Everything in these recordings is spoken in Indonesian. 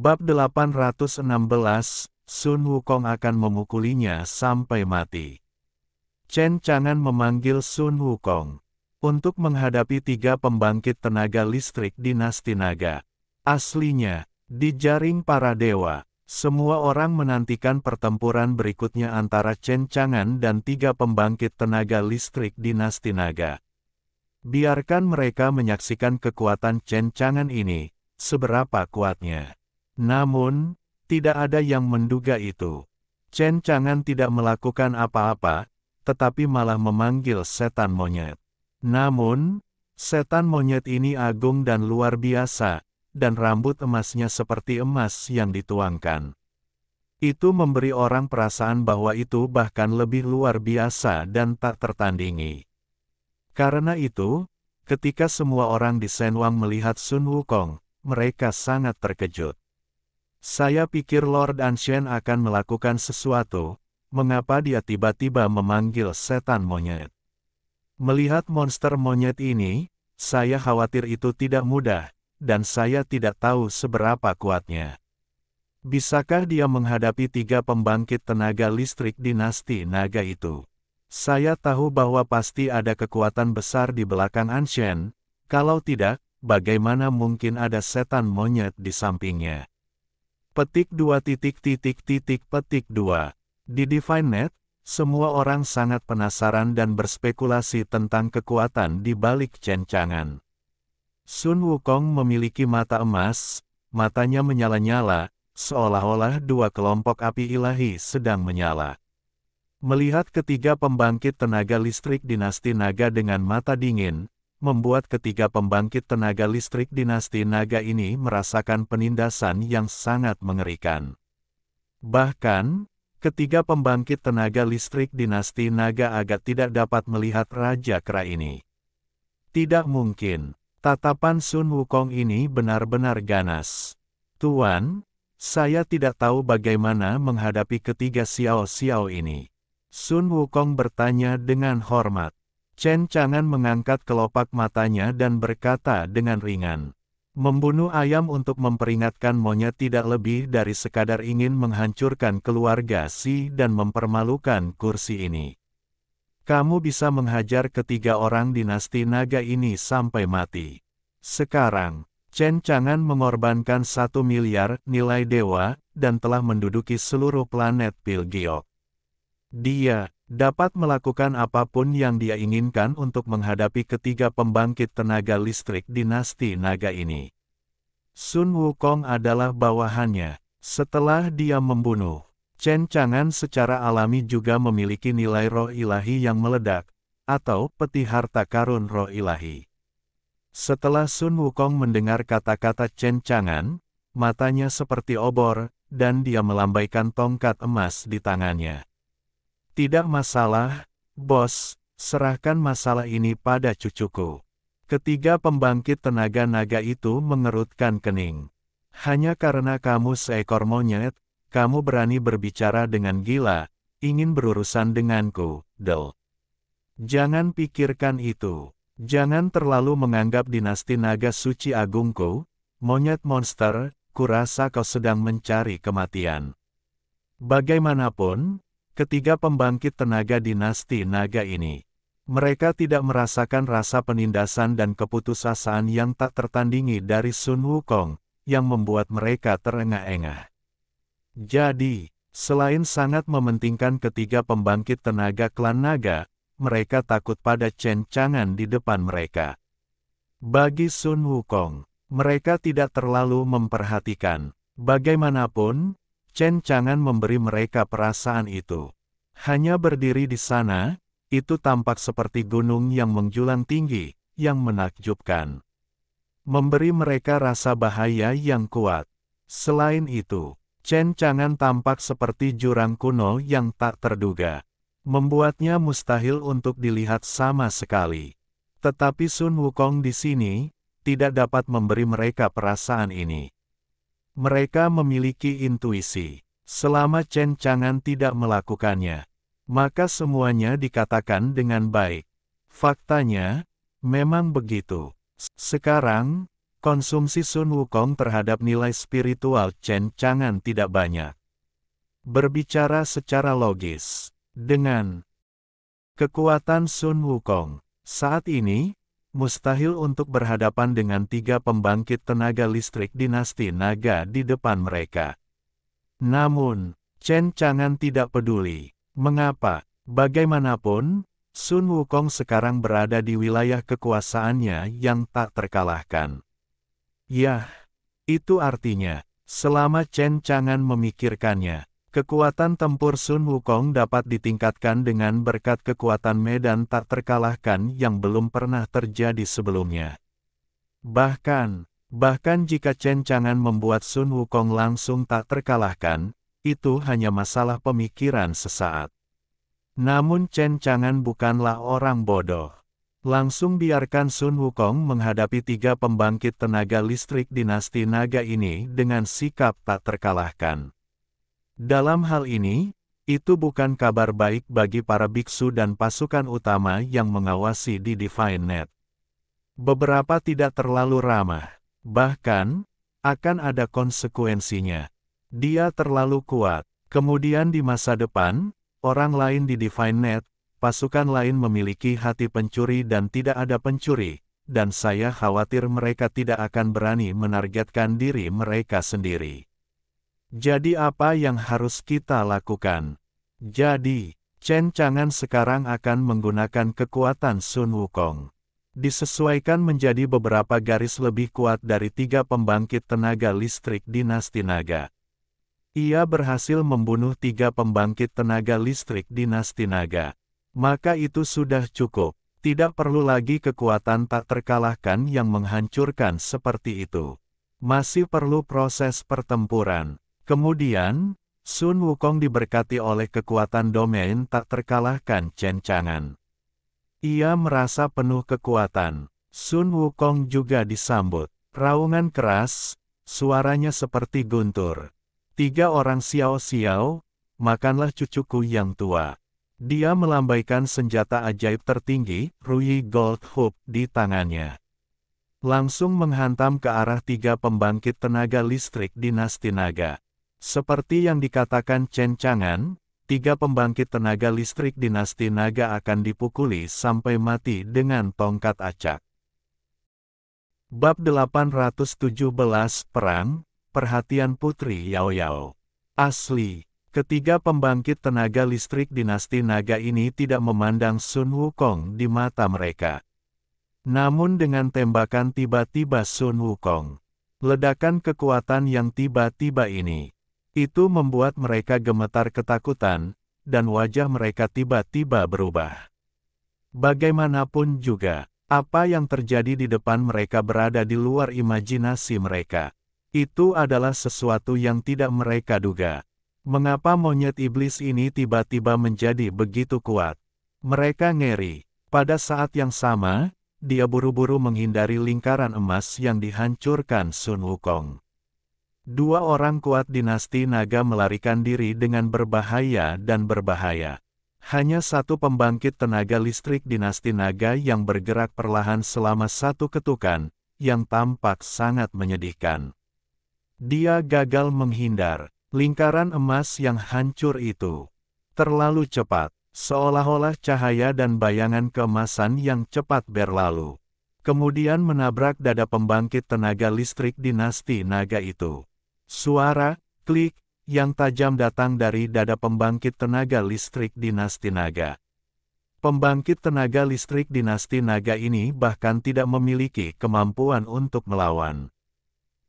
Bab 816, Sun Wukong akan memukulinya sampai mati. Chen Chang'an memanggil Sun Wukong untuk menghadapi 3 pembangkit tenaga listrik dinasti naga. Aslinya, di jaring para dewa, semua orang menantikan pertempuran berikutnya antara Chen Chang'an dan 3 pembangkit tenaga listrik dinasti naga. Biarkan mereka menyaksikan kekuatan Chen Chang'an ini, seberapa kuatnya. Namun, tidak ada yang menduga itu. Chen Chang'an tidak melakukan apa-apa, tetapi malah memanggil setan monyet. Namun, setan monyet ini agung dan luar biasa, dan rambut emasnya seperti emas yang dituangkan. Itu memberi orang perasaan bahwa itu bahkan lebih luar biasa dan tak tertandingi. Karena itu, ketika semua orang di Shenwang melihat Sun Wukong, mereka sangat terkejut. Saya pikir Lord Anshen akan melakukan sesuatu, mengapa dia tiba-tiba memanggil setan monyet. Melihat monster monyet ini, saya khawatir itu tidak mudah, dan saya tidak tahu seberapa kuatnya. Bisakah dia menghadapi 3 pembangkit tenaga listrik dinasti naga itu? Saya tahu bahwa pasti ada kekuatan besar di belakang Anshen, kalau tidak, bagaimana mungkin ada setan monyet di sampingnya? Petik 2 petik 2. Di DivineNet, semua orang sangat penasaran dan berspekulasi tentang kekuatan di balik Chen Chang'an. Sun Wukong memiliki mata emas, matanya menyala-nyala, seolah-olah 2 kelompok api ilahi sedang menyala. Melihat ketiga pembangkit tenaga listrik dinasti naga dengan mata dingin, membuat ketiga pembangkit tenaga listrik dinasti naga ini merasakan penindasan yang sangat mengerikan. Bahkan, ketiga pembangkit tenaga listrik dinasti naga agak tidak dapat melihat Raja Kera ini. Tidak mungkin, tatapan Sun Wukong ini benar-benar ganas. Tuan, saya tidak tahu bagaimana menghadapi ketiga Xiao-Xiao ini. Sun Wukong bertanya dengan hormat. Chen Chang'an mengangkat kelopak matanya dan berkata dengan ringan. Membunuh ayam untuk memperingatkan monyet tidak lebih dari sekadar ingin menghancurkan keluarga Si dan mempermalukan kursi ini. Kamu bisa menghajar ketiga orang dinasti naga ini sampai mati. Sekarang, Chen Chang'an mengorbankan 1 miliar nilai dewa dan telah menduduki seluruh planet Pilgiok. Dia dapat melakukan apapun yang dia inginkan untuk menghadapi ketiga pembangkit tenaga listrik dinasti naga ini. Sun Wukong adalah bawahannya. Setelah dia membunuh, Chen Chang'an secara alami juga memiliki nilai roh ilahi yang meledak, atau peti harta karun roh ilahi. Setelah Sun Wukong mendengar kata-kata Chen Chang'an, matanya seperti obor, dan dia melambaikan tongkat emas di tangannya. Tidak masalah, bos, serahkan masalah ini pada cucuku. Ketiga pembangkit tenaga naga itu mengerutkan kening. Hanya karena kamu seekor monyet, kamu berani berbicara dengan gila, ingin berurusan denganku, Del. Jangan pikirkan itu. Jangan terlalu menganggap dinasti naga suci agungku, monyet monster, kurasa kau sedang mencari kematian. Bagaimanapun, ketiga pembangkit tenaga dinasti naga ini, mereka tidak merasakan rasa penindasan dan keputusasaan yang tak tertandingi dari Sun Wukong, yang membuat mereka terengah-engah. Jadi, selain sangat mementingkan ketiga pembangkit tenaga klan naga, mereka takut pada Chen Chang'an di depan mereka. Bagi Sun Wukong, mereka tidak terlalu memperhatikan. Bagaimanapun, Chen Chang'an memberi mereka perasaan itu. Hanya berdiri di sana, itu tampak seperti gunung yang menjulang tinggi, yang menakjubkan. Memberi mereka rasa bahaya yang kuat. Selain itu, Chen Chang'an tampak seperti jurang kuno yang tak terduga. Membuatnya mustahil untuk dilihat sama sekali. Tetapi Sun Wukong di sini, tidak dapat memberi mereka perasaan ini. Mereka memiliki intuisi. Selama Chen Chang'an tidak melakukannya, maka semuanya dikatakan dengan baik. Faktanya, memang begitu. Sekarang, konsumsi Sun Wukong terhadap nilai spiritual Chen Chang'an tidak banyak. Berbicara secara logis, dengan kekuatan Sun Wukong, saat ini, mustahil untuk berhadapan dengan 3 pembangkit tenaga listrik dinasti naga di depan mereka. Namun, Chen Chang'an tidak peduli. Mengapa? Bagaimanapun, Sun Wukong sekarang berada di wilayah kekuasaannya yang tak terkalahkan. Yah, itu artinya, selama Chen Chang'an memikirkannya, kekuatan tempur Sun Wukong dapat ditingkatkan dengan berkat kekuatan medan tak terkalahkan yang belum pernah terjadi sebelumnya. Bahkan jika Chen Chang'an membuat Sun Wukong langsung tak terkalahkan, itu hanya masalah pemikiran sesaat. Namun Chen Chang'an bukanlah orang bodoh. Langsung biarkan Sun Wukong menghadapi 3 pembangkit tenaga listrik dinasti naga ini dengan sikap tak terkalahkan. Dalam hal ini, itu bukan kabar baik bagi para biksu dan pasukan utama yang mengawasi di Divine Net. Beberapa tidak terlalu ramah, bahkan, akan ada konsekuensinya. Dia terlalu kuat. Kemudian di masa depan, orang lain di Divine Net, pasukan lain memiliki hati pencuri dan tidak ada pencuri, dan saya khawatir mereka tidak akan berani menargetkan diri mereka sendiri. Jadi apa yang harus kita lakukan? Jadi, Chen Chang'an sekarang akan menggunakan kekuatan Sun Wukong. Disesuaikan menjadi beberapa garis lebih kuat dari 3 pembangkit tenaga listrik dinasti naga. Ia berhasil membunuh 3 pembangkit tenaga listrik dinasti naga. Maka itu sudah cukup, tidak perlu lagi kekuatan tak terkalahkan yang menghancurkan seperti itu. Masih perlu proses pertempuran. Kemudian, Sun Wukong diberkati oleh kekuatan domain tak terkalahkan Chen Chang'an. Ia merasa penuh kekuatan. Sun Wukong juga disambut. Raungan keras, suaranya seperti guntur. 3 orang xiao-xiao, makanlah cucuku yang tua. Dia melambaikan senjata ajaib tertinggi, Ruyi Gold Hoop, di tangannya. Langsung menghantam ke arah 3 pembangkit tenaga listrik dinasti naga. Seperti yang dikatakan Chen Chang'an, 3 pembangkit tenaga listrik dinasti naga akan dipukuli sampai mati dengan tongkat acak. Bab 817 Perang, Perhatian Putri Yao Yao. Asli. Ketiga pembangkit tenaga listrik dinasti naga ini tidak memandang Sun Wukong di mata mereka. Namun dengan tembakan tiba-tiba Sun Wukong, ledakan kekuatan yang tiba-tiba ini, itu membuat mereka gemetar ketakutan, dan wajah mereka tiba-tiba berubah. Bagaimanapun juga, apa yang terjadi di depan mereka berada di luar imajinasi mereka. Itu adalah sesuatu yang tidak mereka duga. Mengapa monyet iblis ini tiba-tiba menjadi begitu kuat? Mereka ngeri. Pada saat yang sama, dia buru-buru menghindari lingkaran emas yang dihancurkan Sun Wukong. 2 orang kuat dinasti naga melarikan diri dengan berbahaya dan berbahaya. Hanya 1 pembangkit tenaga listrik dinasti naga yang bergerak perlahan selama 1 ketukan, yang tampak sangat menyedihkan. Dia gagal menghindar. Lingkaran emas yang hancur itu terlalu cepat, seolah-olah cahaya dan bayangan keemasan yang cepat berlalu. Kemudian menabrak dada pembangkit tenaga listrik dinasti naga itu. Suara klik yang tajam datang dari dada pembangkit tenaga listrik dinasti naga. Pembangkit tenaga listrik dinasti naga ini bahkan tidak memiliki kemampuan untuk melawan.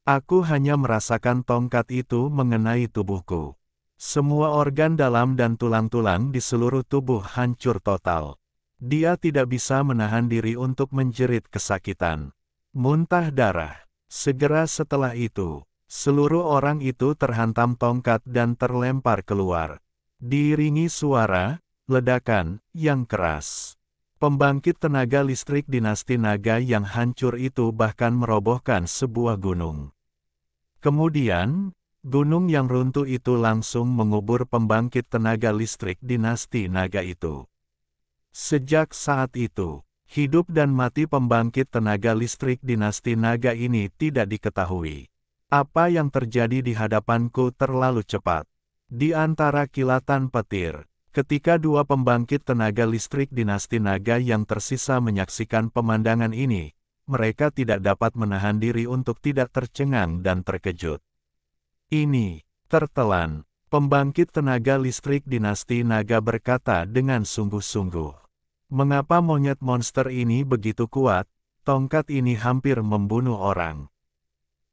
Aku hanya merasakan tongkat itu mengenai tubuhku. Semua organ dalam dan tulang-tulang di seluruh tubuh hancur total. Dia tidak bisa menahan diri untuk menjerit kesakitan. Muntah darah. Segera setelah itu, seluruh orang itu terhantam tongkat dan terlempar keluar. Diiringi suara ledakan yang keras. Pembangkit tenaga listrik dinasti naga yang hancur itu bahkan merobohkan sebuah gunung. Kemudian, gunung yang runtuh itu langsung mengubur pembangkit tenaga listrik dinasti naga itu. Sejak saat itu, Hidup dan mati pembangkit tenaga listrik dinasti naga ini tidak diketahui. Apa yang terjadi di hadapanku terlalu cepat. Di antara kilatan petir, ketika dua pembangkit tenaga listrik dinasti naga yang tersisa menyaksikan pemandangan ini, mereka tidak dapat menahan diri untuk tidak tercengang dan terkejut. Ini, tertelan, pembangkit tenaga listrik dinasti naga berkata dengan sungguh-sungguh. Mengapa monyet monster ini begitu kuat? Tongkat ini hampir membunuh orang.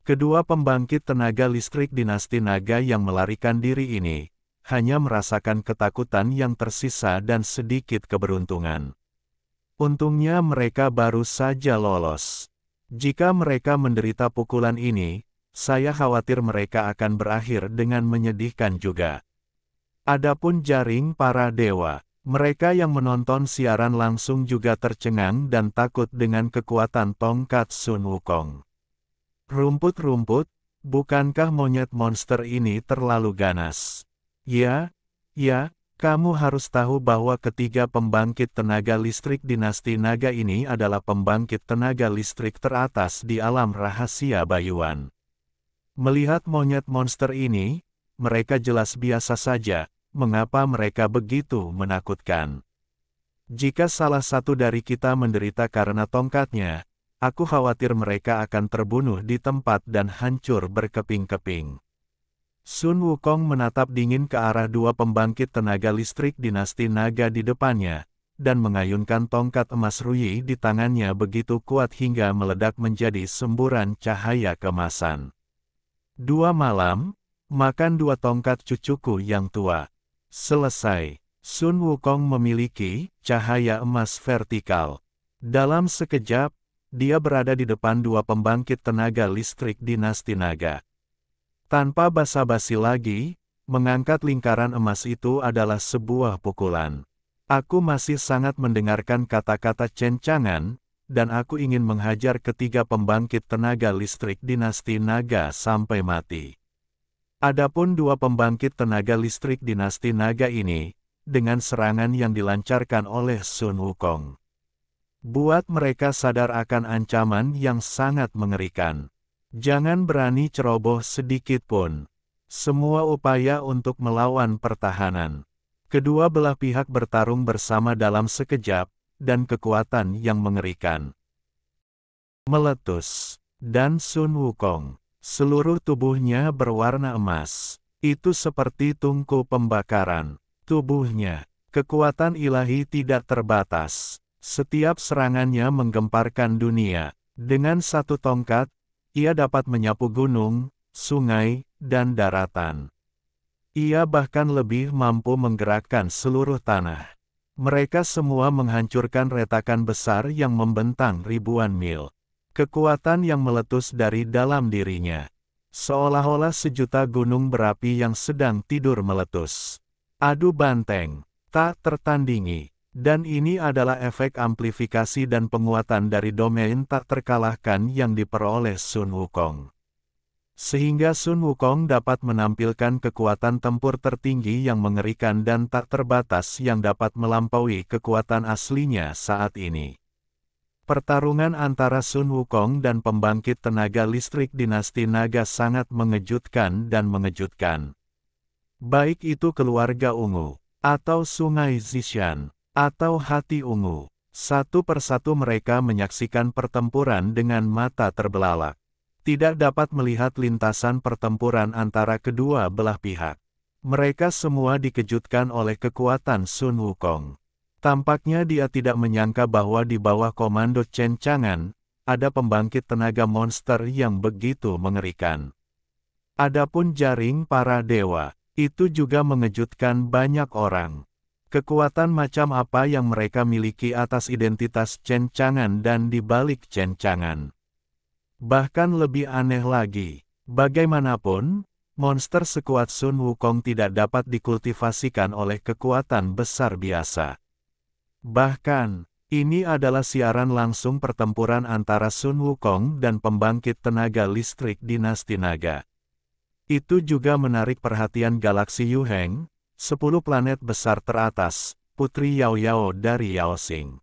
Kedua pembangkit tenaga listrik dinasti naga yang melarikan diri ini, hanya merasakan ketakutan yang tersisa dan sedikit keberuntungan. Untungnya mereka baru saja lolos. Jika mereka menderita pukulan ini, saya khawatir mereka akan berakhir dengan menyedihkan juga. Adapun jaring para dewa, mereka yang menonton siaran langsung juga tercengang dan takut dengan kekuatan tongkat Sun Wukong. Rumput-rumput, bukankah monyet monster ini terlalu ganas? Ya, kamu harus tahu bahwa ketiga pembangkit tenaga listrik dinasti naga ini adalah pembangkit tenaga listrik teratas di alam rahasia Bayuan. Melihat monyet monster ini, mereka jelas biasa saja. Mengapa mereka begitu menakutkan? Jika salah satu dari kita menderita karena tongkatnya, aku khawatir mereka akan terbunuh di tempat dan hancur berkeping-keping. Sun Wukong menatap dingin ke arah dua pembangkit tenaga listrik dinasti naga di depannya, dan mengayunkan tongkat emas Ruyi di tangannya begitu kuat hingga meledak menjadi semburan cahaya kemasan. 2 malam, makan 2 tongkat cucuku yang tua. Selesai. Sun Wukong memiliki cahaya emas vertikal. Dalam sekejap, dia berada di depan dua pembangkit tenaga listrik dinasti naga. Tanpa basa-basi lagi, mengangkat lingkaran emas itu adalah sebuah pukulan. Aku masih sangat mendengarkan kata-kata cencangan, dan aku ingin menghajar ketiga pembangkit tenaga listrik dinasti naga sampai mati. Adapun dua pembangkit tenaga listrik dinasti naga ini, dengan serangan yang dilancarkan oleh Sun Wukong, buat mereka sadar akan ancaman yang sangat mengerikan. Jangan berani ceroboh sedikit pun. Semua upaya untuk melawan pertahanan. Kedua belah pihak bertarung bersama dalam sekejap, dan kekuatan yang mengerikan meletus. Dan Sun Wukong, seluruh tubuhnya berwarna emas. Itu seperti tungku pembakaran. Tubuhnya, kekuatan ilahi tidak terbatas. Setiap serangannya menggemparkan dunia. Dengan satu tongkat, ia dapat menyapu gunung, sungai, dan daratan. Ia bahkan lebih mampu menggerakkan seluruh tanah. Mereka semua menghancurkan retakan besar yang membentang ribuan mil. Kekuatan yang meletus dari dalam dirinya. Seolah-olah sejuta gunung berapi yang sedang tidur meletus. Adu banteng, tak tertandingi. Dan ini adalah efek amplifikasi dan penguatan dari domain tak terkalahkan yang diperoleh Sun Wukong. Sehingga Sun Wukong dapat menampilkan kekuatan tempur tertinggi yang mengerikan dan tak terbatas yang dapat melampaui kekuatan aslinya saat ini. Pertarungan antara Sun Wukong dan pembangkit tenaga listrik dinasti naga sangat mengejutkan dan mengejutkan. Baik itu keluarga ungu, atau sungai Zishan, atau hati ungu, satu persatu mereka menyaksikan pertempuran dengan mata terbelalak. Tidak dapat melihat lintasan pertempuran antara kedua belah pihak. Mereka semua dikejutkan oleh kekuatan Sun Wukong. Tampaknya dia tidak menyangka bahwa di bawah komando Chen Chang'an, ada pembangkit tenaga monster yang begitu mengerikan. Adapun jaring para dewa, itu juga mengejutkan banyak orang. Kekuatan macam apa yang mereka miliki atas identitas Chen Chang'an dan di balik Chen Chang'an. Bahkan lebih aneh lagi, bagaimanapun, monster sekuat Sun Wukong tidak dapat dikultivasikan oleh kekuatan besar biasa. Bahkan, ini adalah siaran langsung pertempuran antara Sun Wukong dan pembangkit tenaga listrik dinasti naga. Itu juga menarik perhatian galaksi Yuheng, 10 planet besar teratas, Putri Yao Yao dari Yaoxing.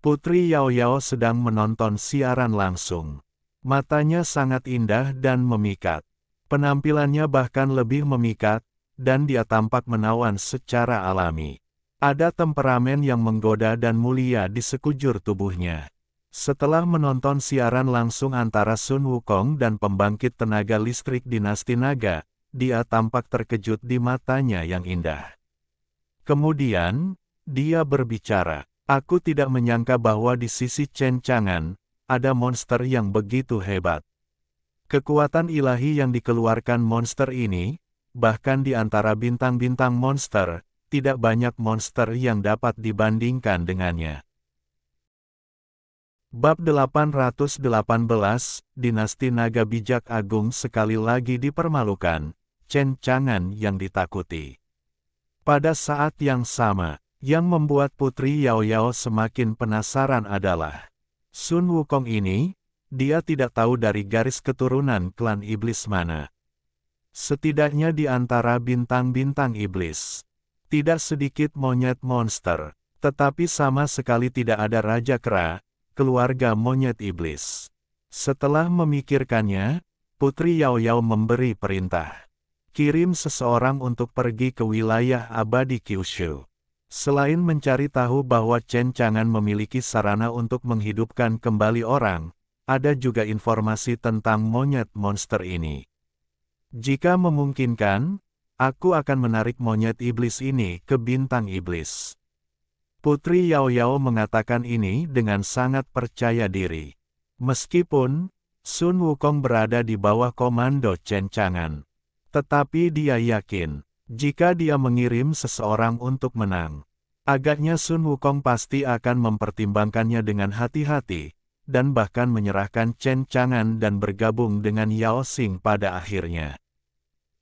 Putri Yao Yao sedang menonton siaran langsung. Matanya sangat indah dan memikat. Penampilannya bahkan lebih memikat, dan dia tampak menawan secara alami. Ada temperamen yang menggoda dan mulia di sekujur tubuhnya. Setelah menonton siaran langsung antara Sun Wukong dan pembangkit tenaga listrik dinasti naga, dia tampak terkejut di matanya yang indah. Kemudian, dia berbicara, "Aku tidak menyangka bahwa di sisi Chen Chang'an, ada monster yang begitu hebat. Kekuatan ilahi yang dikeluarkan monster ini, bahkan di antara bintang-bintang monster, tidak banyak monster yang dapat dibandingkan dengannya." Bab 818, Dinasti Naga Bijak Agung sekali lagi dipermalukan, Chen Chang'an yang ditakuti. Pada saat yang sama, yang membuat Putri Yao Yao semakin penasaran adalah Sun Wukong ini, dia tidak tahu dari garis keturunan klan iblis mana. Setidaknya di antara bintang-bintang iblis, tidak sedikit monyet monster, tetapi sama sekali tidak ada Raja Kera, keluarga monyet iblis. Setelah memikirkannya, Putri Yao Yao memberi perintah. Kirim seseorang untuk pergi ke wilayah abadi Kyushu. Selain mencari tahu bahwa Chen Chang'an memiliki sarana untuk menghidupkan kembali orang, ada juga informasi tentang monyet monster ini. Jika memungkinkan, aku akan menarik monyet iblis ini ke bintang iblis. Putri Yao Yao mengatakan ini dengan sangat percaya diri. Meskipun Sun Wukong berada di bawah komando Chen Chang'an, tetapi dia yakin, jika dia mengirim seseorang untuk menang, agaknya Sun Wukong pasti akan mempertimbangkannya dengan hati-hati, dan bahkan menyerahkan Chen Chang'an dan bergabung dengan Yao Xing pada akhirnya.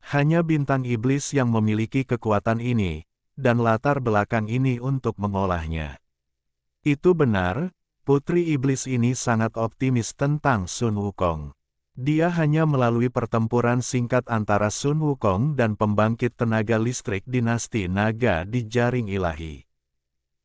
Hanya bintang iblis yang memiliki kekuatan ini, dan latar belakang ini untuk mengolahnya. Itu benar, Putri Iblis ini sangat optimis tentang Sun Wukong. Dia hanya melalui pertempuran singkat antara Sun Wukong dan pembangkit tenaga listrik dinasti naga di jaring ilahi.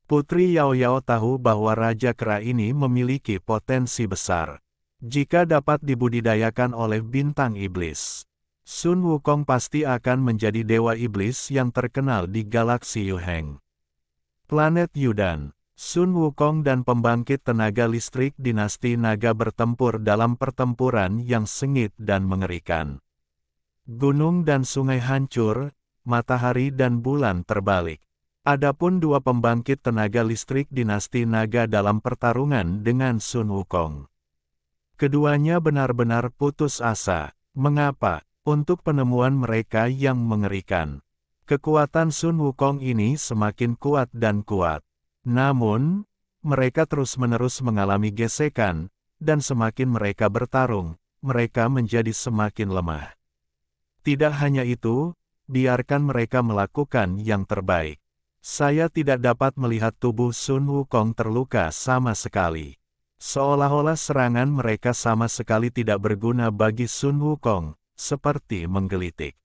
Putri Yao Yao tahu bahwa Raja Kera ini memiliki potensi besar. Jika dapat dibudidayakan oleh bintang iblis, Sun Wukong pasti akan menjadi dewa iblis yang terkenal di galaksi Yuheng. Planet Yudan, Sun Wukong dan pembangkit tenaga listrik dinasti naga bertempur dalam pertempuran yang sengit dan mengerikan. Gunung dan sungai hancur, matahari dan bulan terbalik. Adapun dua pembangkit tenaga listrik dinasti naga dalam pertarungan dengan Sun Wukong. Keduanya benar-benar putus asa. Mengapa? Untuk penemuan mereka yang mengerikan. Kekuatan Sun Wukong ini semakin kuat dan kuat. Namun, mereka terus-menerus mengalami gesekan, dan semakin mereka bertarung, mereka menjadi semakin lemah. Tidak hanya itu, biarkan mereka melakukan yang terbaik. Saya tidak dapat melihat tubuh Sun Wukong terluka sama sekali. Seolah-olah serangan mereka sama sekali tidak berguna bagi Sun Wukong, seperti menggelitik.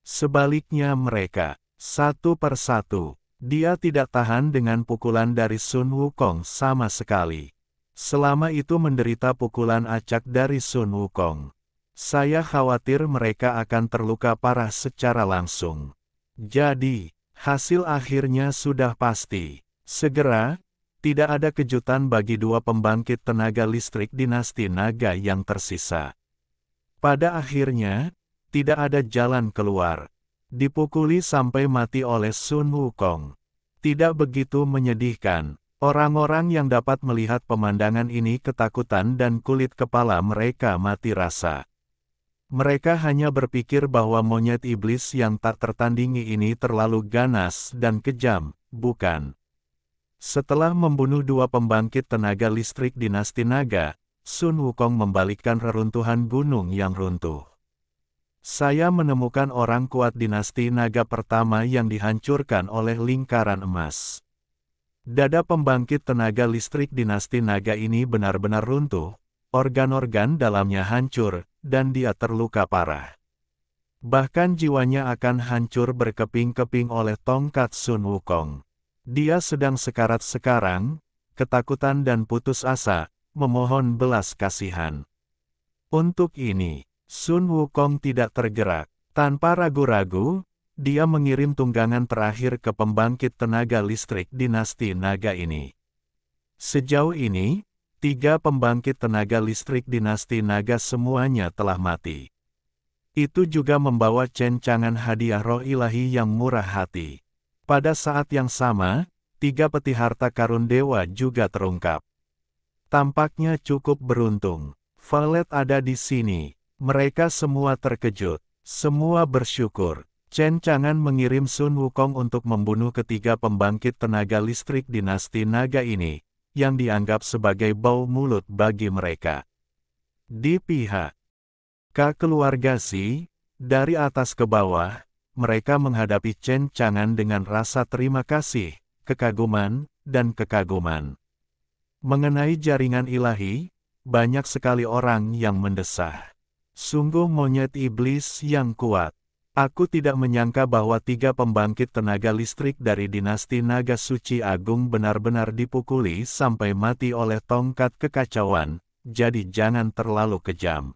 Sebaliknya mereka, satu persatu, dia tidak tahan dengan pukulan dari Sun Wukong sama sekali. Selama itu menderita pukulan acak dari Sun Wukong. Saya khawatir mereka akan terluka parah secara langsung. Jadi, hasil akhirnya sudah pasti. Segera, tidak ada kejutan bagi dua pembangkit tenaga listrik dinasti naga yang tersisa. Pada akhirnya, tidak ada jalan keluar. Dipukuli sampai mati oleh Sun Wukong. Tidak begitu menyedihkan. Orang-orang yang dapat melihat pemandangan ini ketakutan dan kulit kepala mereka mati rasa. Mereka hanya berpikir bahwa monyet iblis yang tak tertandingi ini terlalu ganas dan kejam, bukan? Setelah membunuh dua pembangkit tenaga listrik dinasti naga, Sun Wukong membalikkan reruntuhan gunung yang runtuh. Saya menemukan orang kuat dinasti naga pertama yang dihancurkan oleh lingkaran emas. Dada pembangkit tenaga listrik dinasti naga ini benar-benar runtuh, organ-organ dalamnya hancur, dan dia terluka parah. Bahkan jiwanya akan hancur berkeping-keping oleh tongkat Sun Wukong. Dia sedang sekarat sekarang, ketakutan dan putus asa, memohon belas kasihan. Untuk ini, Sun Wukong tidak tergerak. Tanpa ragu-ragu, dia mengirim tunggangan terakhir ke pembangkit tenaga listrik dinasti naga ini. Sejauh ini, 3 pembangkit tenaga listrik dinasti naga semuanya telah mati. Itu juga membawa Chen Chang'an hadiah roh ilahi yang murah hati. Pada saat yang sama, 3 peti harta karun dewa juga terungkap. Tampaknya cukup beruntung. Violet ada di sini. Mereka semua terkejut. Semua bersyukur. Chen Chang'an mengirim Sun Wukong untuk membunuh ketiga pembangkit tenaga listrik dinasti naga ini, yang dianggap sebagai bau mulut bagi mereka. Di pihak keluarga Xi, dari atas ke bawah, mereka menghadapi Chen Chang'an dengan rasa terima kasih, kekaguman, dan kekaguman. Mengenai jaringan ilahi, banyak sekali orang yang mendesah. Sungguh monyet iblis yang kuat. Aku tidak menyangka bahwa 3 pembangkit tenaga listrik dari dinasti Naga Suci Agung benar-benar dipukuli sampai mati oleh tongkat kekacauan, jadi jangan terlalu kejam.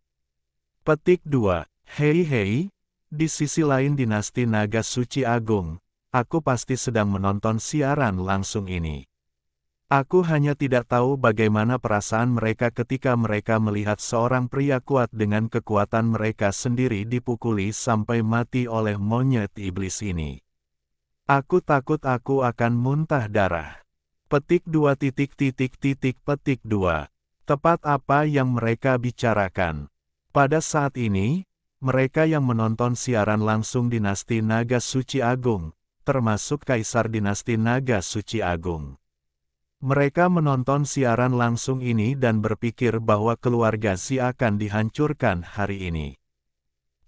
Petik 2. Hei, di sisi lain dinasti Naga Suci Agung, aku pasti sedang menonton siaran langsung ini. Aku hanya tidak tahu bagaimana perasaan mereka ketika mereka melihat seorang pria kuat dengan kekuatan mereka sendiri dipukuli sampai mati oleh monyet iblis ini. Aku takut aku akan muntah darah. Petik 2. Petik 2. Tepat apa yang mereka bicarakan. Pada saat ini, mereka yang menonton siaran langsung dinasti Naga Suci Agung, termasuk Kaisar dinasti Naga Suci Agung. Mereka menonton siaran langsung ini dan berpikir bahwa keluarga Xi akan dihancurkan hari ini.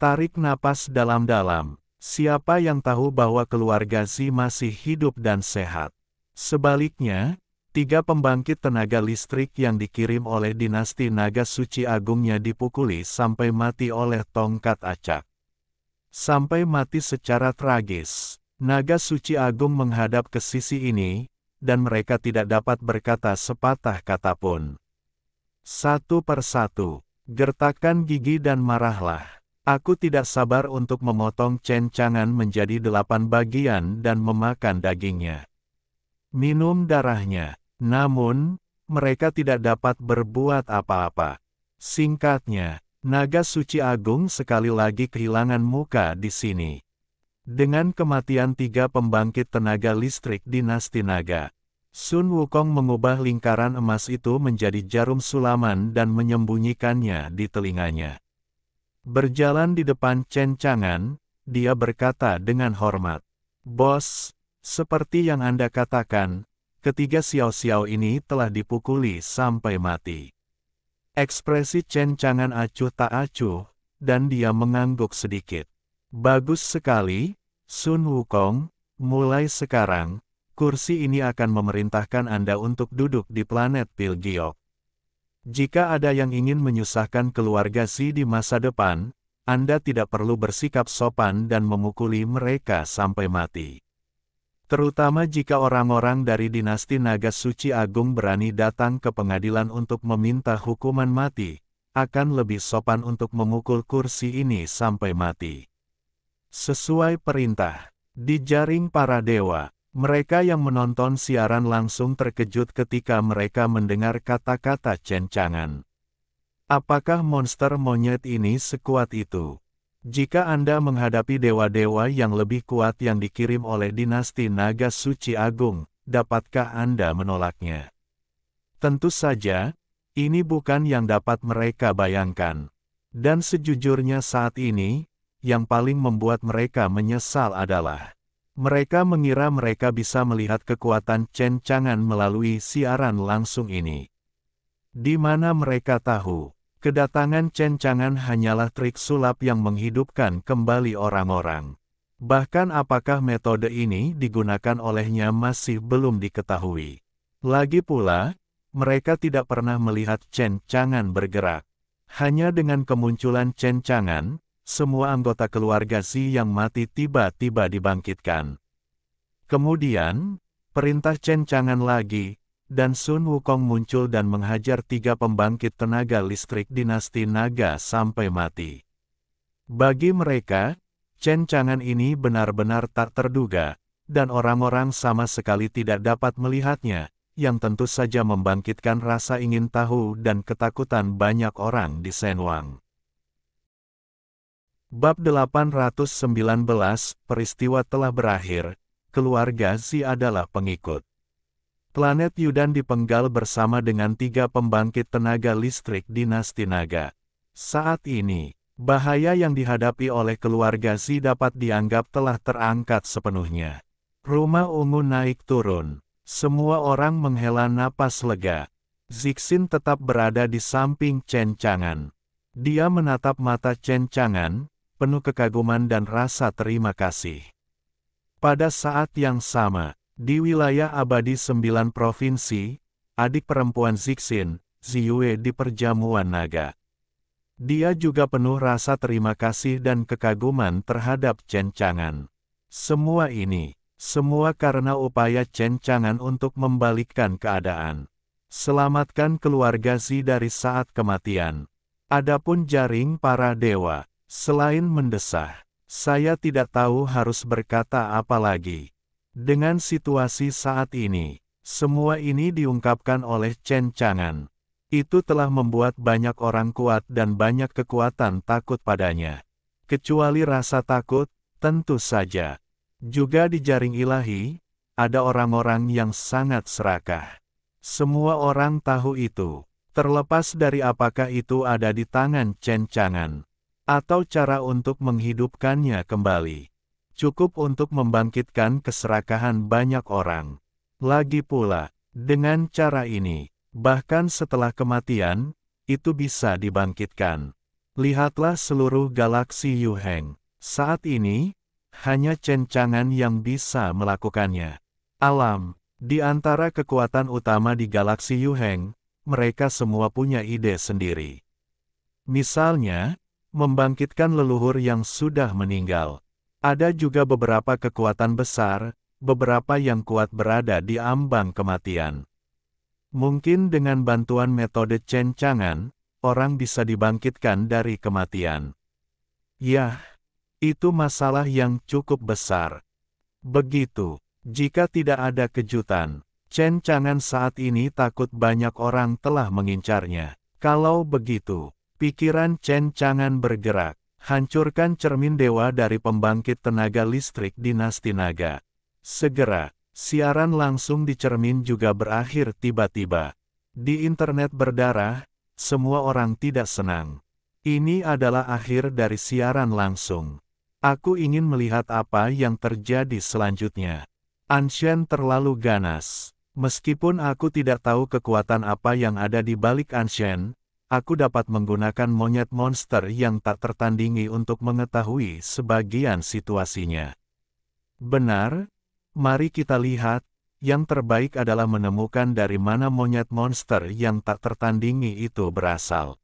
Tarik napas dalam-dalam. Siapa yang tahu bahwa keluarga Xi masih hidup dan sehat? Sebaliknya, 3 pembangkit tenaga listrik yang dikirim oleh dinasti Naga Suci Agungnya dipukuli sampai mati oleh tongkat acak. Sampai mati secara tragis. Naga Suci Agung menghadap ke sisi ini, dan mereka tidak dapat berkata sepatah kata pun. Satu persatu, gertakkan gigi dan marahlah. Aku tidak sabar untuk memotong Chen Chang'an menjadi 8 bagian dan memakan dagingnya. Minum darahnya. Namun, mereka tidak dapat berbuat apa-apa. Singkatnya, Naga Suci Agung sekali lagi kehilangan muka di sini. Dengan kematian 3 pembangkit tenaga listrik dinasti Naga, Sun Wukong mengubah lingkaran emas itu menjadi jarum sulaman dan menyembunyikannya di telinganya. Berjalan di depan Chen Chang'an, dia berkata dengan hormat, "Bos, seperti yang Anda katakan, ketiga xiao-xiao ini telah dipukuli sampai mati." Ekspresi Chen Chang'an acuh tak acuh, dan dia mengangguk sedikit. Bagus sekali, Sun Wukong, mulai sekarang, kursi ini akan memerintahkan Anda untuk duduk di planet Pilgiok. Jika ada yang ingin menyusahkan keluarga Xi di masa depan, Anda tidak perlu bersikap sopan dan memukuli mereka sampai mati. Terutama jika orang-orang dari dinasti Naga Suci Agung berani datang ke pengadilan untuk meminta hukuman mati, akan lebih sopan untuk memukul kursi ini sampai mati. Sesuai perintah, di jaring para dewa, mereka yang menonton siaran langsung terkejut ketika mereka mendengar kata-kata Chen Chang'an. Apakah monster monyet ini sekuat itu? Jika Anda menghadapi dewa-dewa yang lebih kuat yang dikirim oleh dinasti Naga Suci Agung, dapatkah Anda menolaknya? Tentu saja, ini bukan yang dapat mereka bayangkan. Dan sejujurnya saat ini, yang paling membuat mereka menyesal adalah mereka mengira mereka bisa melihat kekuatan Chen Chang'an melalui siaran langsung ini. Di mana mereka tahu, kedatangan Chen Chang'an hanyalah trik sulap yang menghidupkan kembali orang-orang. Bahkan apakah metode ini digunakan olehnya masih belum diketahui. Lagi pula, mereka tidak pernah melihat Chen Chang'an bergerak. Hanya dengan kemunculan Chen Chang'an, semua anggota keluarga Xi yang mati tiba-tiba dibangkitkan. Kemudian, perintah Chen Chang'an lagi, dan Sun Wukong muncul dan menghajar 3 pembangkit tenaga listrik dinasti naga sampai mati. Bagi mereka, Chen Chang'an ini benar-benar tak terduga, dan orang-orang sama sekali tidak dapat melihatnya, yang tentu saja membangkitkan rasa ingin tahu dan ketakutan banyak orang di Shenwang. Bab 819, peristiwa telah berakhir, keluarga Zi adalah pengikut. Planet Yudan dipenggal bersama dengan 3 pembangkit tenaga listrik dinasti naga. Saat ini, bahaya yang dihadapi oleh keluarga Zi dapat dianggap telah terangkat sepenuhnya. Rumah ungu naik turun. Semua orang menghela napas lega. Zixin tetap berada di samping Chen Chang'an. Dia menatap mata Chen Chang'an, penuh kekaguman dan rasa terima kasih. Pada saat yang sama, di wilayah abadi 9 provinsi, adik perempuan Zixin, Ziyue di perjamuan naga. Dia juga penuh rasa terima kasih dan kekaguman terhadap Chen Chang'an. Semua karena upaya Chen Chang'an untuk membalikkan keadaan. Selamatkan keluarga Zi dari saat kematian. Adapun jaring para dewa, selain mendesah, saya tidak tahu harus berkata apa lagi. Dengan situasi saat ini, semua ini diungkapkan oleh Chen Chang'an. Itu telah membuat banyak orang kuat dan banyak kekuatan takut padanya. Kecuali rasa takut, tentu saja. Juga di jaring ilahi, ada orang-orang yang sangat serakah. Semua orang tahu itu, terlepas dari apakah itu ada di tangan Chen Chang'an, atau cara untuk menghidupkannya kembali. Cukup untuk membangkitkan keserakahan banyak orang. Lagi pula, dengan cara ini, bahkan setelah kematian, itu bisa dibangkitkan. Lihatlah seluruh galaksi Yuheng. Saat ini, hanya Chen Chang'an yang bisa melakukannya. Alam, di antara kekuatan utama di galaksi Yuheng, mereka semua punya ide sendiri. Misalnya, membangkitkan leluhur yang sudah meninggal. Ada juga beberapa kekuatan besar, beberapa yang kuat berada di ambang kematian. Mungkin dengan bantuan metode Chen Chang'an, orang bisa dibangkitkan dari kematian. Yah, itu masalah yang cukup besar. Begitu, jika tidak ada kejutan, Chen Chang'an saat ini takut banyak orang telah mengincarnya. Kalau begitu, pikiran Chen Chang'an bergerak. Hancurkan cermin dewa dari pembangkit tenaga listrik dinasti naga. Segera, siaran langsung di cermin juga berakhir tiba-tiba. Di internet berdarah, semua orang tidak senang. Ini adalah akhir dari siaran langsung. Aku ingin melihat apa yang terjadi selanjutnya. Anshen terlalu ganas. Meskipun aku tidak tahu kekuatan apa yang ada di balik Anshen, aku dapat menggunakan monyet monster yang tak tertandingi untuk mengetahui sebagian situasinya. Benar? Mari kita lihat, yang terbaik adalah menemukan dari mana monyet monster yang tak tertandingi itu berasal.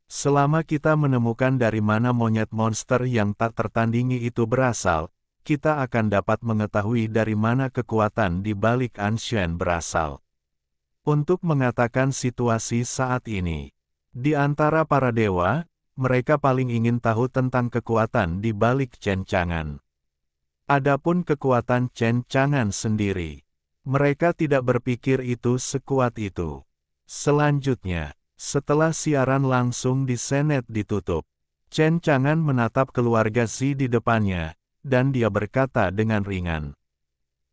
Selama kita menemukan dari mana monyet monster yang tak tertandingi itu berasal, kita akan dapat mengetahui dari mana kekuatan di balik Anshen berasal. Untuk mengatakan situasi saat ini, di antara para dewa, mereka paling ingin tahu tentang kekuatan di balik Chen Chang'an. Adapun kekuatan Chen Chang'an sendiri, mereka tidak berpikir itu sekuat itu. Selanjutnya, setelah siaran langsung di Senet ditutup, Chen Chang'an menatap keluarga Zi di depannya, dan dia berkata dengan ringan,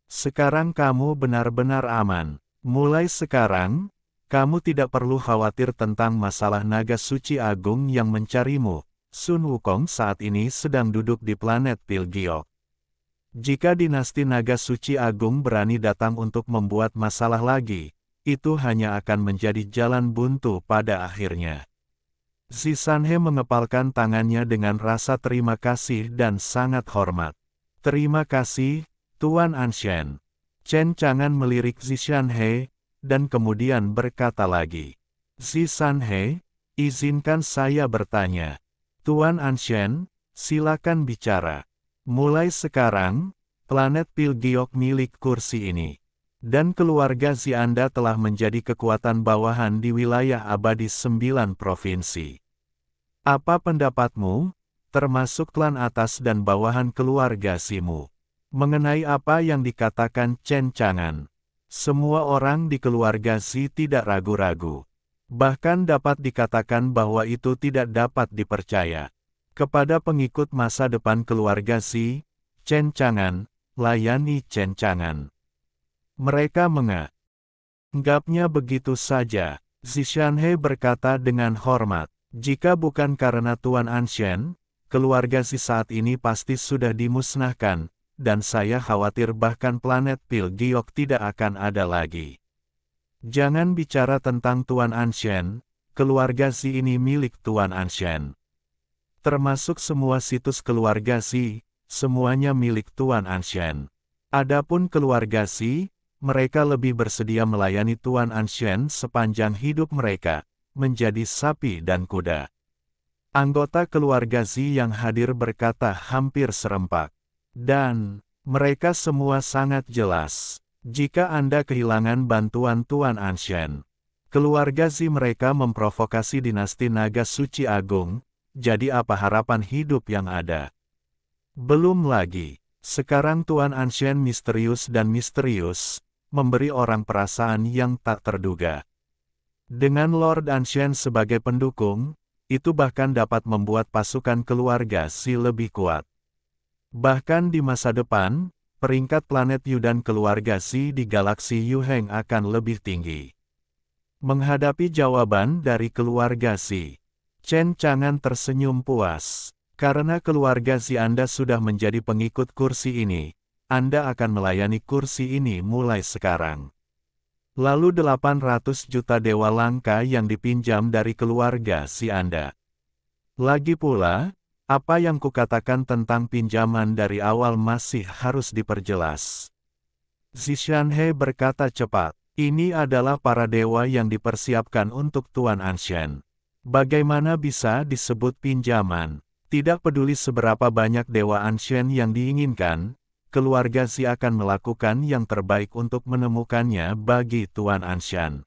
"Sekarang kamu benar-benar aman. Mulai sekarang, kamu tidak perlu khawatir tentang masalah naga suci agung yang mencarimu." Sun Wukong saat ini sedang duduk di planet Pilgiok. Jika dinasti naga suci agung berani datang untuk membuat masalah lagi, itu hanya akan menjadi jalan buntu pada akhirnya. Zi Sanhe mengepalkan tangannya dengan rasa terima kasih dan sangat hormat. "Terima kasih, Tuan Anshen." Chen Chang'an melirik Zi Sanhe, dan kemudian berkata lagi, "Zi Sanhe, izinkan saya bertanya." "Tuan Anshen, silakan bicara. Mulai sekarang, planet Pilgiok milik kursi ini." Dan keluarga Zi Anda telah menjadi kekuatan bawahan di wilayah abadi 9 provinsi. Apa pendapatmu, termasuk klan atas dan bawahan keluarga Zimu, mengenai apa yang dikatakan Chen Chang'an? Semua orang di keluarga Zi tidak ragu-ragu. Bahkan dapat dikatakan bahwa itu tidak dapat dipercaya. Kepada pengikut masa depan keluarga Zi, Chen Chang'an, layani Chen Chang'an. Mereka menganggapnya begitu saja. Zishanhe berkata dengan hormat, jika bukan karena Tuan Anshen, keluarga Zi saat ini pasti sudah dimusnahkan, dan saya khawatir bahkan planet Pilgiok tidak akan ada lagi. Jangan bicara tentang Tuan Anshen, keluarga Zi ini milik Tuan Anshen. Termasuk semua situs keluarga Zi, semuanya milik Tuan Anshen. Adapun keluarga Zi, mereka lebih bersedia melayani Tuan Anshen sepanjang hidup mereka, menjadi sapi dan kuda. Anggota keluarga Zi yang hadir berkata hampir serempak. Dan, mereka semua sangat jelas. Jika Anda kehilangan bantuan Tuan Anshen, keluarga Zi mereka memprovokasi dinasti Naga Suci Agung, jadi apa harapan hidup yang ada? Belum lagi, sekarang Tuan Anshen misterius dan misterius, memberi orang perasaan yang tak terduga. Dengan Lord Anshen sebagai pendukung, itu bahkan dapat membuat pasukan keluarga Zi lebih kuat. Bahkan di masa depan, peringkat planet Yu dan keluarga Zi di galaksi Yuheng akan lebih tinggi. Menghadapi jawaban dari keluarga Zi, Chen Chang'an tersenyum puas. Karena keluarga Zi Anda sudah menjadi pengikut kursi ini, Anda akan melayani kursi ini mulai sekarang. Lalu 800 juta dewa langka yang dipinjam dari keluarga Zi Anda. Lagi pula, apa yang kukatakan tentang pinjaman dari awal masih harus diperjelas. Zishanhe berkata cepat, ini adalah para dewa yang dipersiapkan untuk Tuan Anshen. Bagaimana bisa disebut pinjaman? Tidak peduli seberapa banyak dewa Anshen yang diinginkan, keluarga Zi akan melakukan yang terbaik untuk menemukannya bagi Tuan Anshen.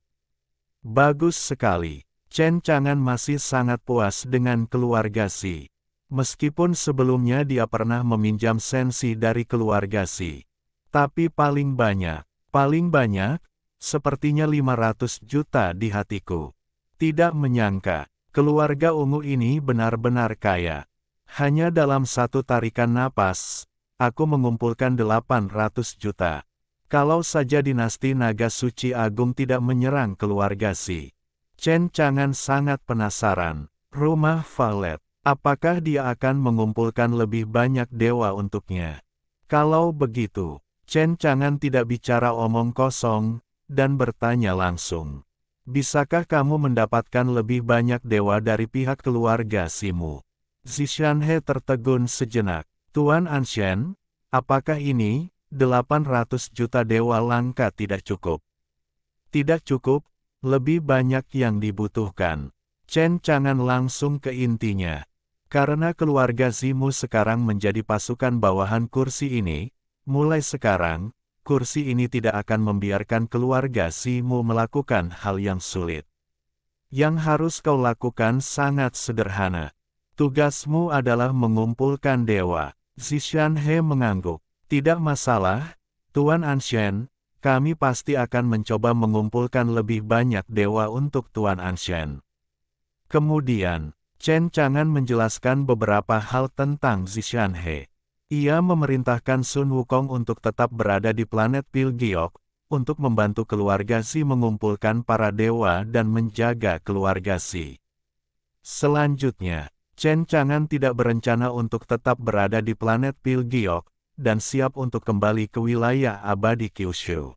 Bagus sekali. Chen Chang'an masih sangat puas dengan keluarga Zi. Meskipun sebelumnya dia pernah meminjam sensi dari keluarga Zi. Tapi paling banyak, sepertinya 500 juta di hatiku. Tidak menyangka, keluarga ungu ini benar-benar kaya. Hanya dalam satu tarikan napas, aku mengumpulkan 800 juta. Kalau saja dinasti Naga Suci Agung tidak menyerang keluarga Zi. Chen Chang'an sangat penasaran. Rumah Valet, apakah dia akan mengumpulkan lebih banyak dewa untuknya? Kalau begitu, Chen Chang'an tidak bicara omong kosong, dan bertanya langsung. Bisakah kamu mendapatkan lebih banyak dewa dari pihak keluarga Zimu? Zishanhe tertegun sejenak. Tuan Anshen, apakah ini, 800 juta dewa langka tidak cukup? Tidak cukup, lebih banyak yang dibutuhkan. Chen Chang'an langsung ke intinya. Karena keluarga Zimu sekarang menjadi pasukan bawahan kursi ini, mulai sekarang, kursi ini tidak akan membiarkan keluarga Zimu melakukan hal yang sulit. Yang harus kau lakukan sangat sederhana. Tugasmu adalah mengumpulkan dewa. Zishanhe mengangguk. Tidak masalah, Tuan Anshen, kami pasti akan mencoba mengumpulkan lebih banyak dewa untuk Tuan Anshen. Kemudian, Chen Chang'an menjelaskan beberapa hal tentang Zishanhe. Ia memerintahkan Sun Wukong untuk tetap berada di planet Pilgiok, untuk membantu keluarga Zi mengumpulkan para dewa dan menjaga keluarga Zi. Selanjutnya, Chen Chang'an tidak berencana untuk tetap berada di planet Pilgiok, dan siap untuk kembali ke wilayah abadi Kyushu.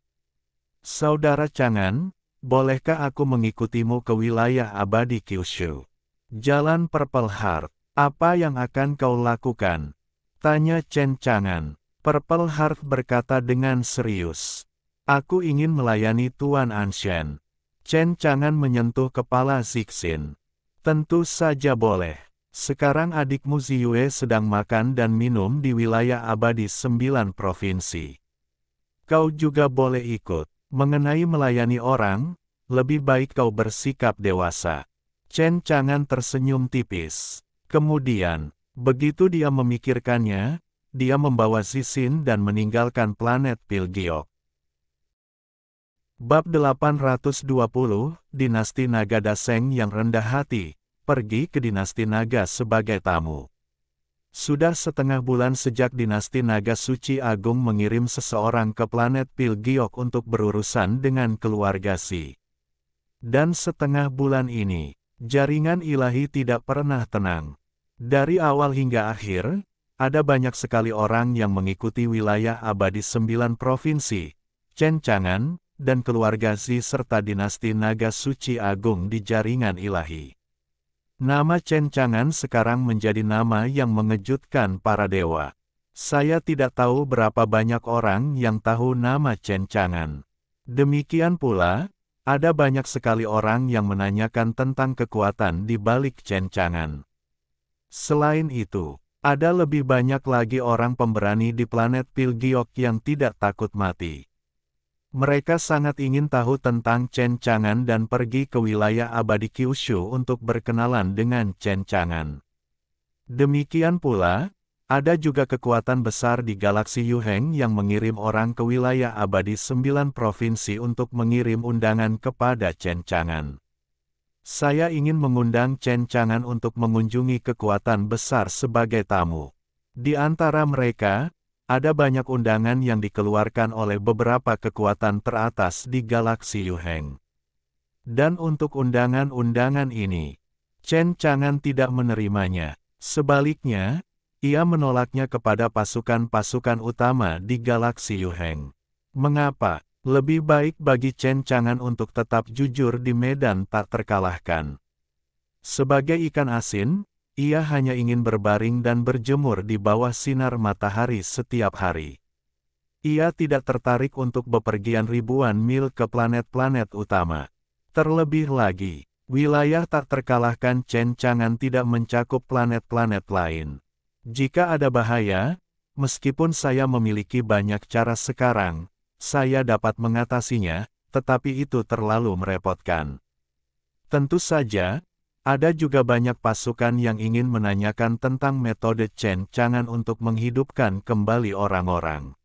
Saudara Chang'an, bolehkah aku mengikutimu ke wilayah abadi Kyushu? Jalan Purple Heart, apa yang akan kau lakukan? Tanya Chen Chang'an. Purple Heart berkata dengan serius. Aku ingin melayani Tuan Anshen. Chen Chang'an menyentuh kepala Zixin. Tentu saja boleh. Sekarang adikmu Ziyue sedang makan dan minum di wilayah abadi 9 provinsi. Kau juga boleh ikut. Mengenai melayani orang, lebih baik kau bersikap dewasa. Chen Chang'an tersenyum tipis. Kemudian, begitu dia memikirkannya, dia membawa Zixin dan meninggalkan planet Pilgiok. Bab 820, Dinasti Naga Daseng yang rendah hati, pergi ke Dinasti Naga sebagai tamu. Sudah setengah bulan sejak Dinasti Naga Suci Agung mengirim seseorang ke planet Pilgiok untuk berurusan dengan keluarga Si. Dan setengah bulan ini, jaringan ilahi tidak pernah tenang. Dari awal hingga akhir, ada banyak sekali orang yang mengikuti wilayah abadi 9 provinsi, Chen Chang'an, dan keluarga Si serta Dinasti Naga Suci Agung di jaringan ilahi. Nama Chen Chang'an sekarang menjadi nama yang mengejutkan para dewa. Saya tidak tahu berapa banyak orang yang tahu nama Chen Chang'an. Demikian pula, ada banyak sekali orang yang menanyakan tentang kekuatan di balik Chen Chang'an. Selain itu, ada lebih banyak lagi orang pemberani di planet Pilgiok yang tidak takut mati. Mereka sangat ingin tahu tentang Chen Chang'an dan pergi ke wilayah abadi Kyushu untuk berkenalan dengan Chen Chang'an. Demikian pula, ada juga kekuatan besar di galaksi Yuheng yang mengirim orang ke wilayah abadi 9 provinsi untuk mengirim undangan kepada Chen Chang'an. Saya ingin mengundang Chen Chang'an untuk mengunjungi kekuatan besar sebagai tamu. Di antara mereka, ada banyak undangan yang dikeluarkan oleh beberapa kekuatan teratas di galaksi Yuheng. Dan untuk undangan-undangan ini, Chen Chang'an tidak menerimanya. Sebaliknya, ia menolaknya kepada pasukan-pasukan utama di galaksi Yuheng. Mengapa? Lebih baik bagi Chen Chang'an untuk tetap jujur di medan tak terkalahkan. Sebagai ikan asin, ia hanya ingin berbaring dan berjemur di bawah sinar matahari setiap hari. Ia tidak tertarik untuk bepergian ribuan mil ke planet-planet utama. Terlebih lagi, wilayah tak terkalahkan Chen Chang'an tidak mencakup planet-planet lain. Jika ada bahaya, meskipun saya memiliki banyak cara sekarang, saya dapat mengatasinya, tetapi itu terlalu merepotkan. Tentu saja, ada juga banyak pasukan yang ingin menanyakan tentang metode Chen Chang'an untuk menghidupkan kembali orang-orang.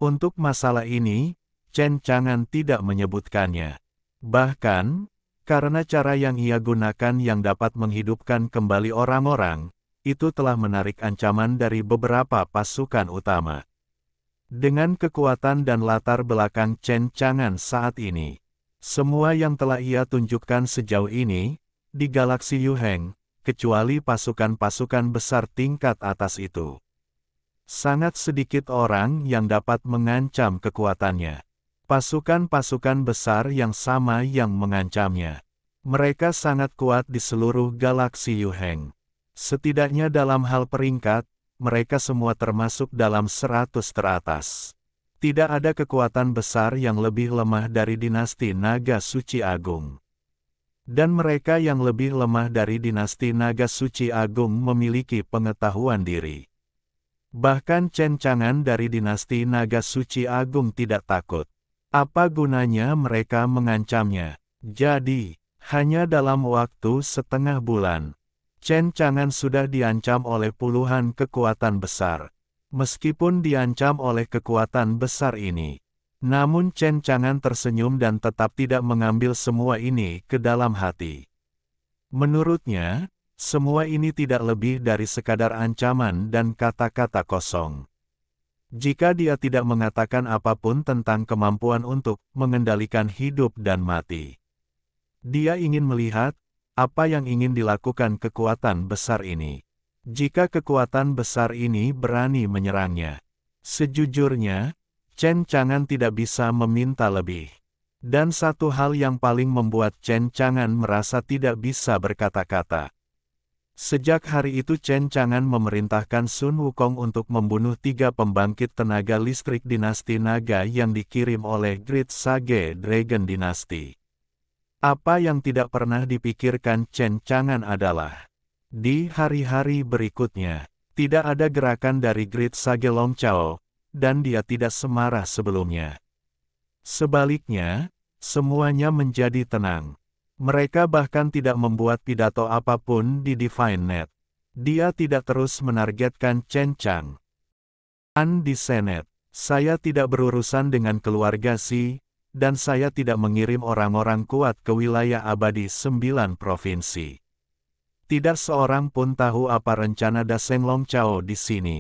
Untuk masalah ini, Chen Chang'an tidak menyebutkannya. Bahkan, karena cara yang ia gunakan yang dapat menghidupkan kembali orang-orang, itu telah menarik ancaman dari beberapa pasukan utama. Dengan kekuatan dan latar belakang Chen Chang'an saat ini, semua yang telah ia tunjukkan sejauh ini, di galaksi Yuheng, kecuali pasukan-pasukan besar tingkat atas itu. Sangat sedikit orang yang dapat mengancam kekuatannya. Pasukan-pasukan besar yang sama yang mengancamnya. Mereka sangat kuat di seluruh galaksi Yuheng. Setidaknya dalam hal peringkat, mereka semua termasuk dalam 100 teratas. Tidak ada kekuatan besar yang lebih lemah dari dinasti Naga Suci Agung. Dan mereka yang lebih lemah dari dinasti Naga Suci Agung memiliki pengetahuan diri. Bahkan Chen Chang'an dari dinasti Naga Suci Agung tidak takut. Apa gunanya mereka mengancamnya? Jadi, hanya dalam waktu setengah bulan, Chen Chang'an sudah diancam oleh puluhan kekuatan besar. Meskipun diancam oleh kekuatan besar ini, namun Chen Chang'an tersenyum dan tetap tidak mengambil semua ini ke dalam hati. Menurutnya, semua ini tidak lebih dari sekadar ancaman dan kata-kata kosong. Jika dia tidak mengatakan apapun tentang kemampuan untuk mengendalikan hidup dan mati, dia ingin melihat apa yang ingin dilakukan kekuatan besar ini. Jika kekuatan besar ini berani menyerangnya, sejujurnya, Chen Chang'an tidak bisa meminta lebih. Dan satu hal yang paling membuat Chen Chang'an merasa tidak bisa berkata-kata. Sejak hari itu Chen Chang'an memerintahkan Sun Wukong untuk membunuh 3 pembangkit tenaga listrik dinasti naga yang dikirim oleh Great Sage Dragon Dynasty. Apa yang tidak pernah dipikirkan Chen Chang'an adalah, di hari-hari berikutnya, tidak ada gerakan dari Great Sage Long Chao, dan dia tidak semarah sebelumnya. Sebaliknya, semuanya menjadi tenang. Mereka bahkan tidak membuat pidato apapun di DivineNet. Dia tidak terus menargetkan Chen Chang. Di Senet, saya tidak berurusan dengan keluarga Xi, dan saya tidak mengirim orang-orang kuat ke wilayah abadi 9 provinsi. Tidak seorang pun tahu apa rencana Daseng Longchao di sini.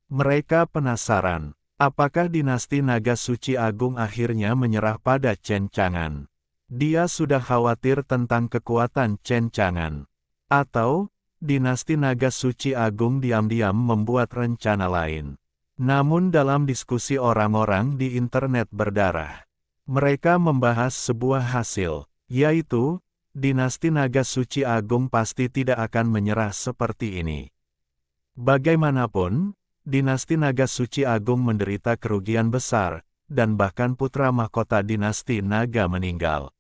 Mereka penasaran, apakah dinasti Naga Suci Agung akhirnya menyerah pada Chen Chang'an. Dia sudah khawatir tentang kekuatan Chen Chang'an. Atau, dinasti Naga Suci Agung diam-diam membuat rencana lain. Namun dalam diskusi orang-orang di internet berdarah, mereka membahas sebuah hasil, yaitu, dinasti Naga Suci Agung pasti tidak akan menyerah seperti ini. Bagaimanapun, dinasti Naga Suci Agung menderita kerugian besar, dan bahkan putra mahkota dinasti Naga meninggal.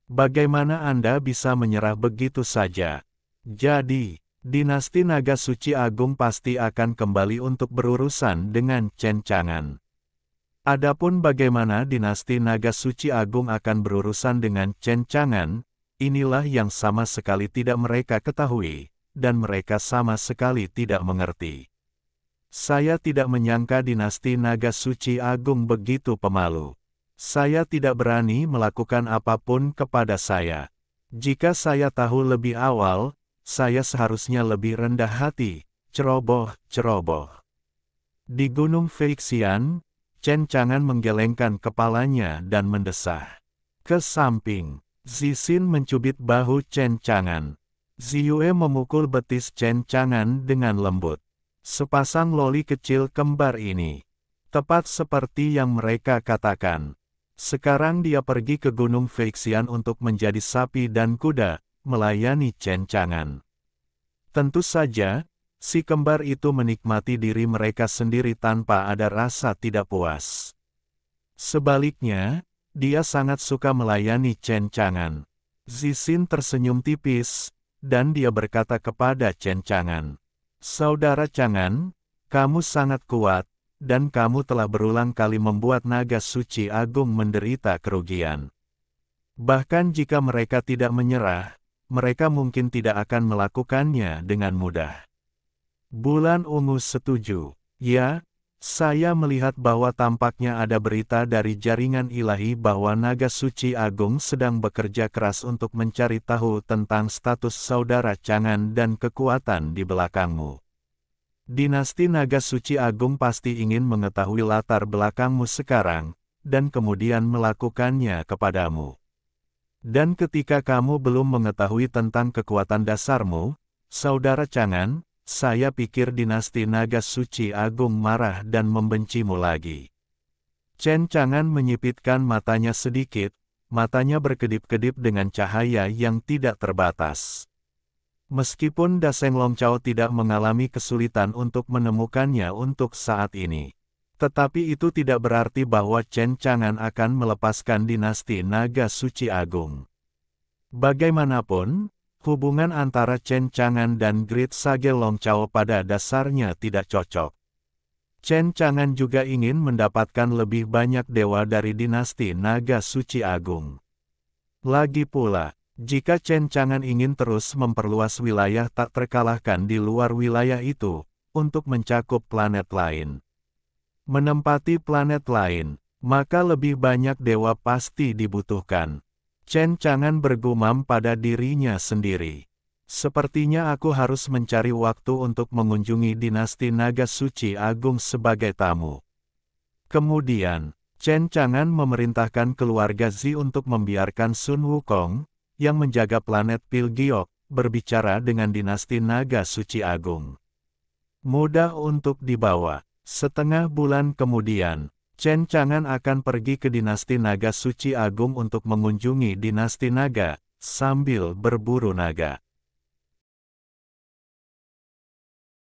Bagaimana Anda bisa menyerah begitu saja? Jadi, dinasti Naga Suci Agung pasti akan kembali untuk berurusan dengan Chen Chang'an. Adapun bagaimana dinasti Naga Suci Agung akan berurusan dengan Chen Chang'an, inilah yang sama sekali tidak mereka ketahui, dan mereka sama sekali tidak mengerti. Saya tidak menyangka dinasti Naga Suci Agung begitu pemalu. Saya tidak berani melakukan apapun kepada saya. Jika saya tahu lebih awal, saya seharusnya lebih rendah hati, ceroboh. Di Gunung Feixian, Chen Chang'an menggelengkan kepalanya dan mendesah ke samping. Zixin mencubit bahu Chen Chang'an. Ziyue memukul betis Chen Chang'an dengan lembut. Sepasang loli kecil kembar ini. Tepat seperti yang mereka katakan. Sekarang dia pergi ke Gunung Feixian untuk menjadi sapi dan kuda, melayani Chen Chang'an. Tentu saja, si kembar itu menikmati diri mereka sendiri tanpa ada rasa tidak puas. Sebaliknya, dia sangat suka melayani Chen Chang'an. Zixin tersenyum tipis, dan dia berkata kepada Chen Chang'an, "Saudara Chang'an, kamu sangat kuat, dan kamu telah berulang kali membuat Naga Suci Agung menderita kerugian. Bahkan jika mereka tidak menyerah, mereka mungkin tidak akan melakukannya dengan mudah." Bulan Ungu setuju. Ya, saya melihat bahwa tampaknya ada berita dari jaringan ilahi bahwa Naga Suci Agung sedang bekerja keras untuk mencari tahu tentang status saudara Chang'an dan kekuatan di belakangmu. Dinasti Naga Suci Agung pasti ingin mengetahui latar belakangmu sekarang, dan kemudian melakukannya kepadamu. Dan ketika kamu belum mengetahui tentang kekuatan dasarmu, saudara Chang'an, saya pikir dinasti Naga Suci Agung marah dan membencimu lagi. Chen Chang'an menyipitkan matanya sedikit, matanya berkedip-kedip dengan cahaya yang tidak terbatas. Meskipun Daseng Longchao tidak mengalami kesulitan untuk menemukannya untuk saat ini. Tetapi itu tidak berarti bahwa Chen Chang'an akan melepaskan dinasti Naga Suci Agung. Bagaimanapun, hubungan antara Chen Chang'an dan Great Sage Longchao pada dasarnya tidak cocok. Chen Chang'an juga ingin mendapatkan lebih banyak dewa dari dinasti Naga Suci Agung. Lagi pula, jika Chen Chang'an ingin terus memperluas wilayah tak terkalahkan di luar wilayah itu, untuk mencakup planet lain. Menempati planet lain, maka lebih banyak dewa pasti dibutuhkan. Chen Chang'an bergumam pada dirinya sendiri. Sepertinya aku harus mencari waktu untuk mengunjungi dinasti Naga Suci Agung sebagai tamu. Kemudian, Chen Chang'an memerintahkan keluarga Zi untuk membiarkan Sun Wukong, yang menjaga planet Pilgiok, berbicara dengan dinasti Naga Suci Agung. Mudah untuk dibawa. Setengah bulan kemudian, Chen Chang'an akan pergi ke dinasti Naga Suci Agung untuk mengunjungi dinasti Naga, sambil berburu naga.